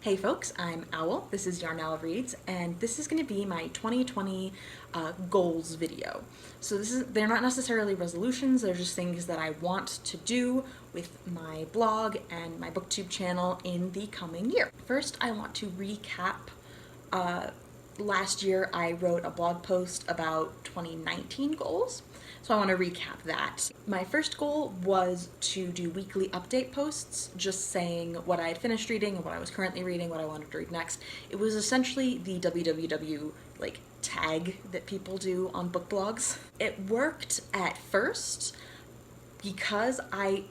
Hey folks, I'm Owl, this is Yarnell Reads, and this is going to be my 2020 goals video. So they're not necessarily resolutions, they're just things that I want to do with my blog and my Booktube channel in the coming year. First, I want to recap last year I wrote a blog post about 2019 goals. So I want to recap that. My first goal was to do weekly update posts, just saying what I had finished reading, what I was currently reading, what I wanted to read next. It was essentially the www tag that people do on book blogs. It worked at first because I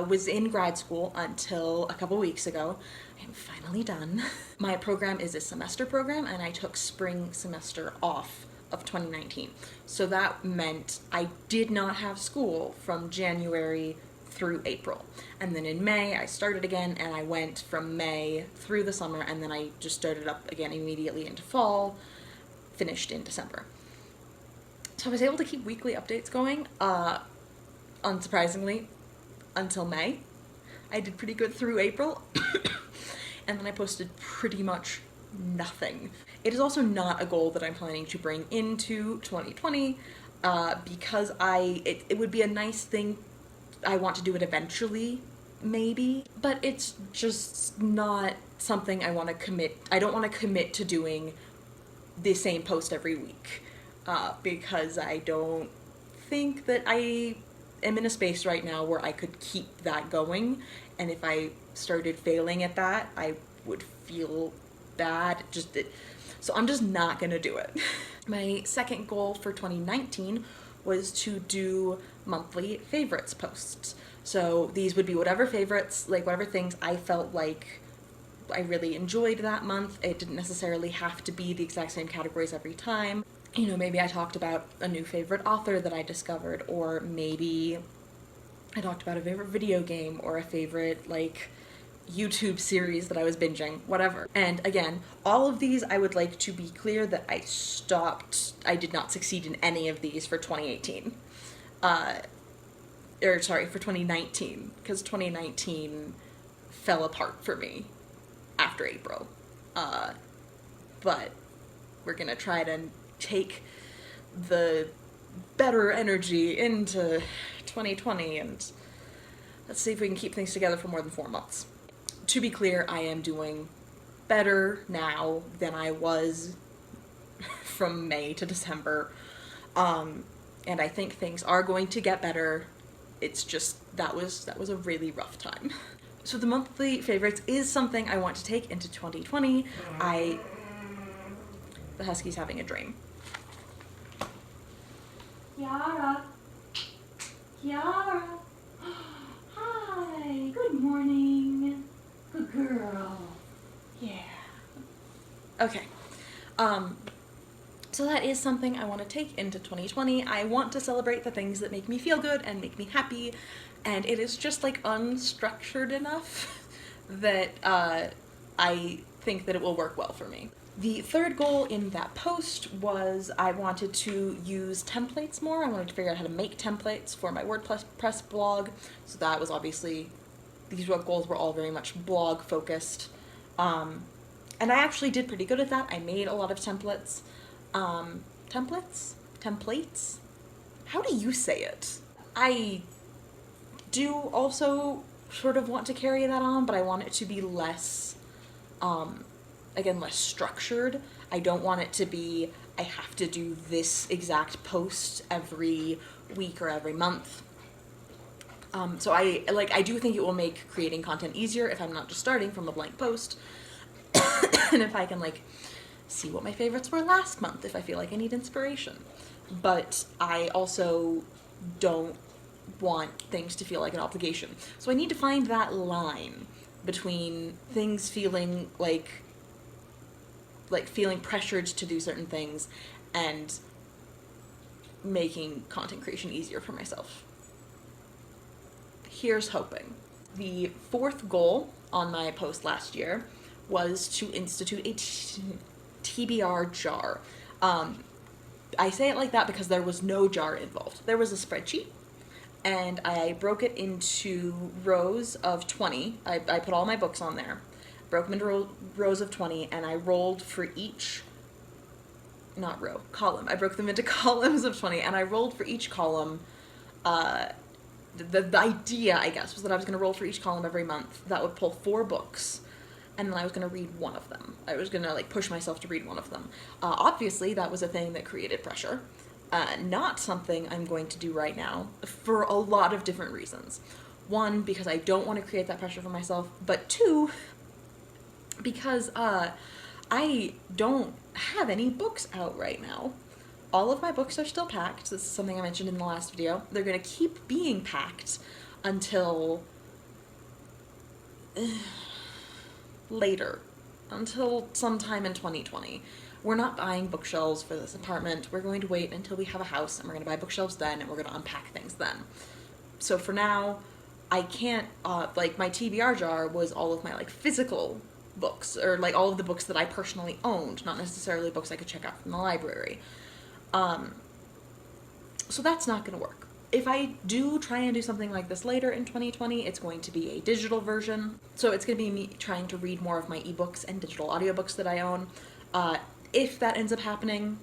was in grad school until a couple weeks ago. I am finally done. My program is a semester program, and I took spring semester off of 2019. So that meant I did not have school from January through April. And then in May, I started again, and I went from May through the summer, and then I just started up again immediately into fall, finished in December. So I was able to keep weekly updates going, unsurprisingly, until May. I did pretty good through April, and then I posted pretty much nothing. It is also not a goal that I'm planning to bring into 2020 because it would be a nice thing. I want to do it eventually, maybe, but it's just not something I want to commit. I don't want to commit to doing the same post every week because I don't think that I am in a space right now where I could keep that going, and if I started failing at that, I would feel bad. So I'm just not gonna do it. My second goal for 2019 was to do monthly favorites posts. So these would be whatever favorites, like whatever things I felt like I really enjoyed that month. It didn't necessarily have to be the exact same categories every time. You know, maybe I talked about a new favorite author that I discovered, or maybe I talked about a favorite video game or a favorite YouTube series that I was binging, whatever. And again, all of these, I would like to be clear that I did not succeed in any of these for 2018. For 2019, because 2019 fell apart for me after April. But we're gonna try to take the better energy into 2020, and let's see if we can keep things together for more than 4 months. To be clear, I am doing better now than I was from May to December, and I think things are going to get better. It's just that was a really rough time. So the monthly favorites is something I want to take into 2020. The husky's having a dream. Kiara. Kiara. Hi. Good morning. Good girl. Yeah. Okay. So that is something I want to take into 2020. I want to celebrate the things that make me feel good and make me happy, and it is just unstructured enough that I think that it will work well for me. The third goal in that post was I wanted to use templates more. I wanted to figure out how to make templates for my WordPress blog. So that was obviously, these goals were all very much blog focused. And I actually did pretty good at that. I made a lot of templates. Templates? How do you say it? I do also sort of want to carry that on, but I want it to be less, less structured. I don't want it to be, I have to do this exact post every week or every month. So I do think it will make creating content easier if I'm not just starting from a blank post, and if I can see what my favorites were last month if I feel like I need inspiration. But I also don't want things to feel like an obligation. So I need to find that line between things feeling like feeling pressured to do certain things and making content creation easier for myself. Here's hoping. The fourth goal on my post last year was to institute a TBR jar. I say it like that because there was no jar involved. There was a spreadsheet, and I broke it into rows of 20. I put all my books on there, broke them into rows of 20, and I rolled for each, not row, column. I broke them into columns of 20, and I rolled for each column. The idea, I guess, was that I was going to roll for each column every month. That would pull 4 books, and then I was going to read one of them. I was going to, like, push myself to read one of them. Obviously, that was a thing that created pressure. Not something I'm going to do right now for a lot of different reasons. 1, because I don't want to create that pressure for myself, but 2, because I don't have any books out right now. All of my books are still packed. This is something I mentioned in the last video. They're going to keep being packed until later, until sometime in 2020. We're not buying bookshelves for this apartment. We're going to wait until we have a house, and we're going to buy bookshelves then, and we're going to unpack things then. So for now, I can't, like, my TBR jar was all of my, like, physical books, or, like, all of the books that I personally owned, not necessarily books I could check out from the library. So that's not going to work. If I do try and do something like this later in 2020, it's going to be a digital version. So it's going to be me trying to read more of my ebooks and digital audiobooks that I own. If that ends up happening,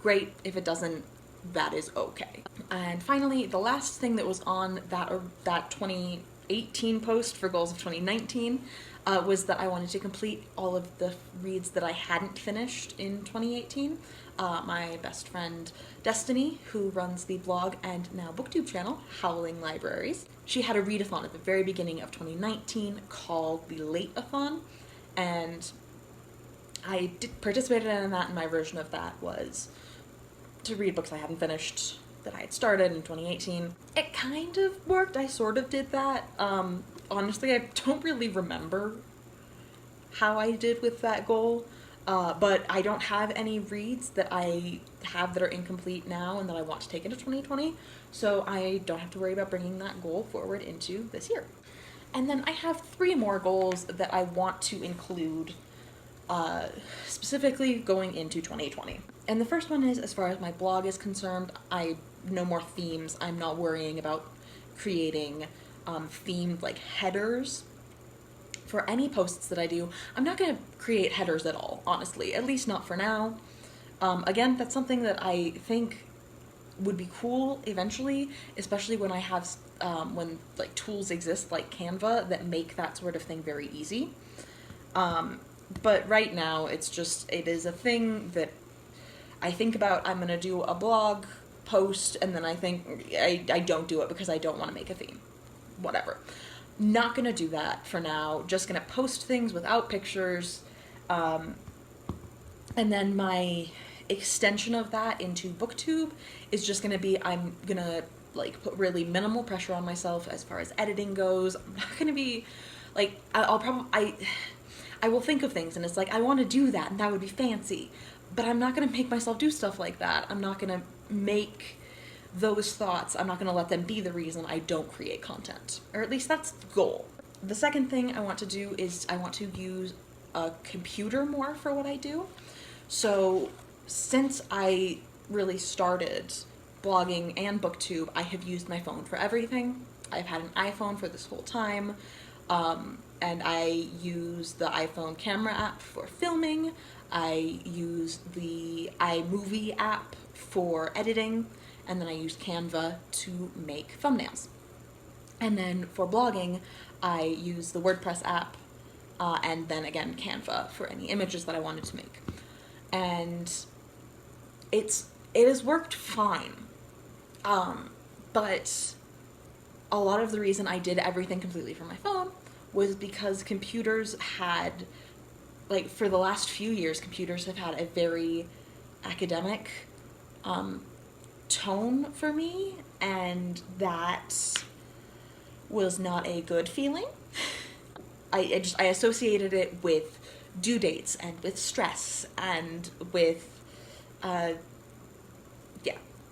great. If it doesn't, that is okay. And finally, the last thing that was on that 2018 post for goals of 2019 was that I wanted to complete all of the reads that I hadn't finished in 2018. My best friend Destiny, who runs the blog and now Booktube channel, Howling Libraries, she had a readathon at the very beginning of 2019 called the Late-a-thon, and I participated in that, and my version of that was to read books I hadn't finished that I had started in 2018. It kind of worked. I sort of did that. Honestly, I don't really remember how I did with that goal, but I don't have any reads that I have that are incomplete now and that I want to take into 2020, so I don't have to worry about bringing that goal forward into this year. And then I have 3 more goals that I want to include specifically going into 2020. And the first one is, as far as my blog is concerned, no more themes. I'm not worrying about creating themed, like, headers for any posts that I do. I'm not going to create headers at all, honestly, at least not for now. Again, that's something that I think would be cool eventually, especially when I have, when, like, tools exist like Canva that make that sort of thing very easy. But right now, it is a thing that I think about. I'm going to do a blog post, and then I think I don't do it because I don't want to make a theme. Whatever. Not going to do that for now. Just going to post things without pictures. And then my extension of that into Booktube is just going to be, I'm going to, like, put really minimal pressure on myself as far as editing goes. I'm not going to be, like, I will think of things, and it's like, I want to do that, and that would be fancy. But I'm not going to make myself do stuff like that. I'm not going to make those thoughts, I'm not going to let them be the reason I don't create content. Or at least that's the goal. The second thing I want to do is I want to use a computer more for what I do. So since I really started blogging and Booktube, I have used my phone for everything. I've had an iPhone for this whole time. And I use the iPhone camera app for filming. I use the iMovie app for editing, and then I use Canva to make thumbnails. And then for blogging, I use the WordPress app, and then again Canva for any images that I wanted to make. And it has worked fine. But a lot of the reason I did everything completely from my phone was because computers had, like, for the last few years, computers have had a very academic tone for me, and that was not a good feeling. I associated it with due dates and with stress and with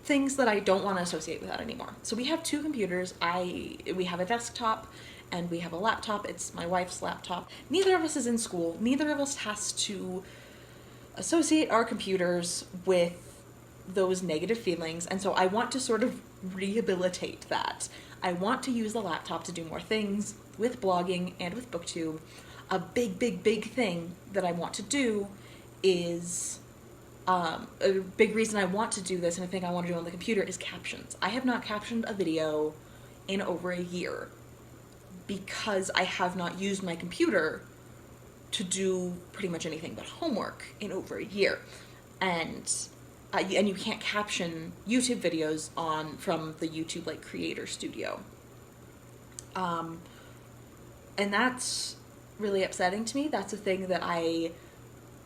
things that I don't want to associate with that anymore. So we have 2 computers. We have a desktop and we have a laptop. It's my wife's laptop. Neither of us is in school. Neither of us has to associate our computers with those negative feelings, and so I want to sort of rehabilitate that. I want to use the laptop to do more things with blogging and with Booktube. a big thing that I want to do is, a big reason I want to do this, and a thing I want to do on the computer, is captions. I have not captioned a video in over a year because I have not used my computer to do pretty much anything but homework in over a year. And you can't caption YouTube videos from the YouTube like creator studio. And that's really upsetting to me. That's a thing that I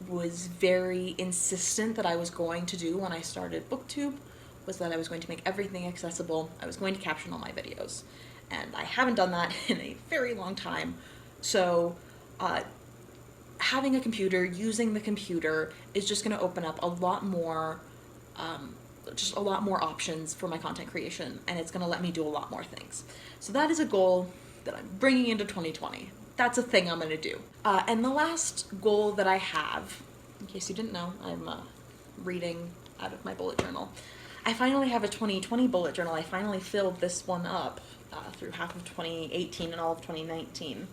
was very insistent that I was going to do when I started Booktube, was that I was going to make everything accessible. I was going to caption all my videos. And I haven't done that in a very long time. So having a computer, using the computer, is just going to open up a lot more options for my content creation, and it's going to let me do a lot more things. So that is a goal that I'm bringing into 2020. That's a thing I'm going to do. And the last goal that I have, in case you didn't know, I'm reading out of my bullet journal. I finally have a 2020 bullet journal. I finally filled this one up through half of 2018 and all of 2019.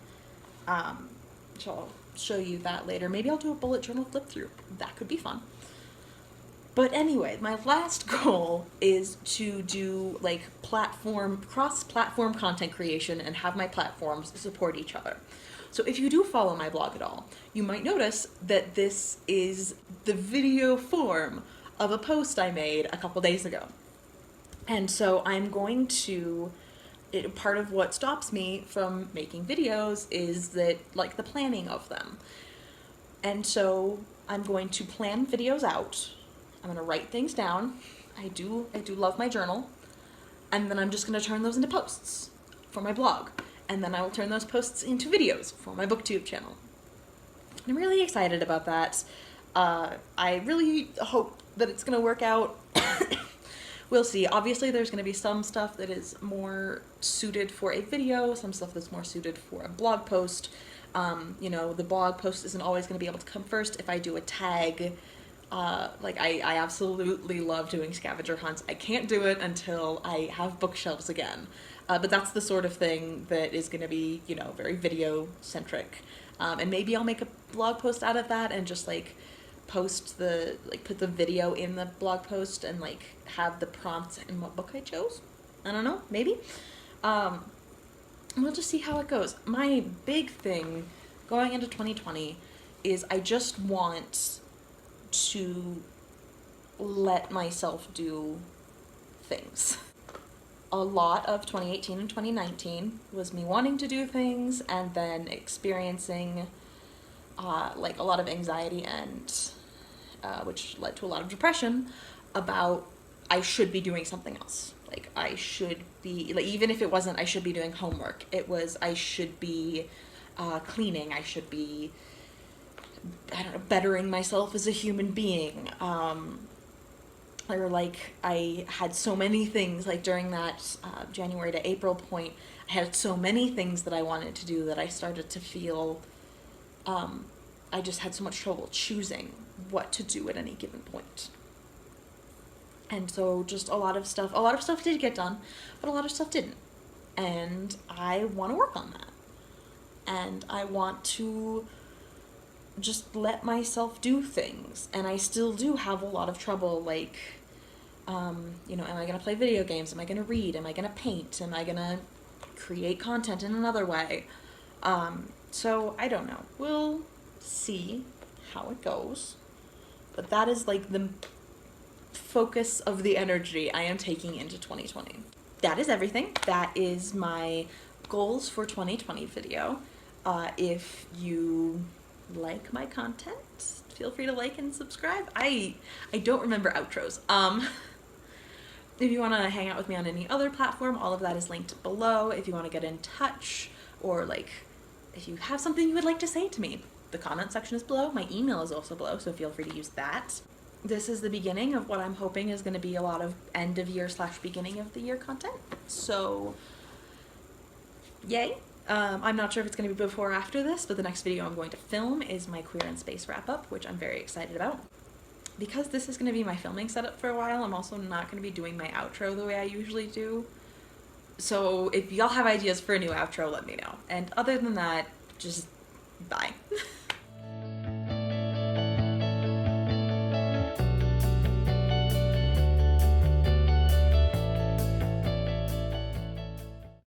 So I'll show you that later. Maybe I'll do a bullet journal flip through. That could be fun. But anyway, my last goal is to do like cross-platform content creation and have my platforms support each other. So if you do follow my blog at all, you might notice that this is the video form of a post I made a couple days ago. And so I'm going to, part of what stops me from making videos is that, like, the planning of them. And so I'm going to plan videos out. I'm going to write things down. I do love my journal. And then I'm just going to turn those into posts for my blog. And then I will turn those posts into videos for my Booktube channel. I'm really excited about that. I really hope that it's going to work out. We'll see. Obviously, there's going to be some stuff that is more suited for a video, some stuff that's more suited for a blog post. You know, the blog post isn't always going to be able to come first if I do a tag. Like, I absolutely love doing scavenger hunts. I can't do it until I have bookshelves again. But that's the sort of thing that is going to be, you know, very video-centric. And maybe I'll make a blog post out of that and just, like, put the video in the blog post and, like, have the prompts and what book I chose. I don't know, maybe. We'll just see how it goes. My big thing going into 2020 is I just want to let myself do things. A lot of 2018 and 2019 was me wanting to do things and then experiencing like a lot of anxiety and which led to a lot of depression about I should be doing something else. Like, I should be, like, even if it wasn't I should be doing homework, it was I should be cleaning, I should be, I don't know, bettering myself as a human being. Or, like, I had so many things, like, during that January to April point, I had so many things that I wanted to do that I started to feel, I just had so much trouble choosing what to do at any given point. And so just a lot of stuff did get done, but a lot of stuff didn't. And I want to work on that. And I want to just let myself do things. And I still do have a lot of trouble, like, you know, am I going to play video games? Am I going to read? Am I going to paint? Am I going to create content in another way? So I don't know. We'll see how it goes. But that is, like, the focus of the energy I am taking into 2020. That is everything. That is my goals for 2020 video. If you like my content, feel free to like and subscribe. I don't remember outros. If you want to hang out with me on any other platform, all of that is linked below. If you want to get in touch, or, like, if you have something you would like to say to me, the comment section is below. My email is also below, so feel free to use that. This is the beginning of what I'm hoping is going to be a lot of end of year / beginning of the year content. So, yay. I'm not sure if it's going to be before or after this, but the next video I'm going to film is my Queer in Space wrap-up, which I'm very excited about. Because this is going to be my filming setup for a while, I'm also not going to be doing my outro the way I usually do. So if y'all have ideas for a new outro, let me know. And other than that, just Bye.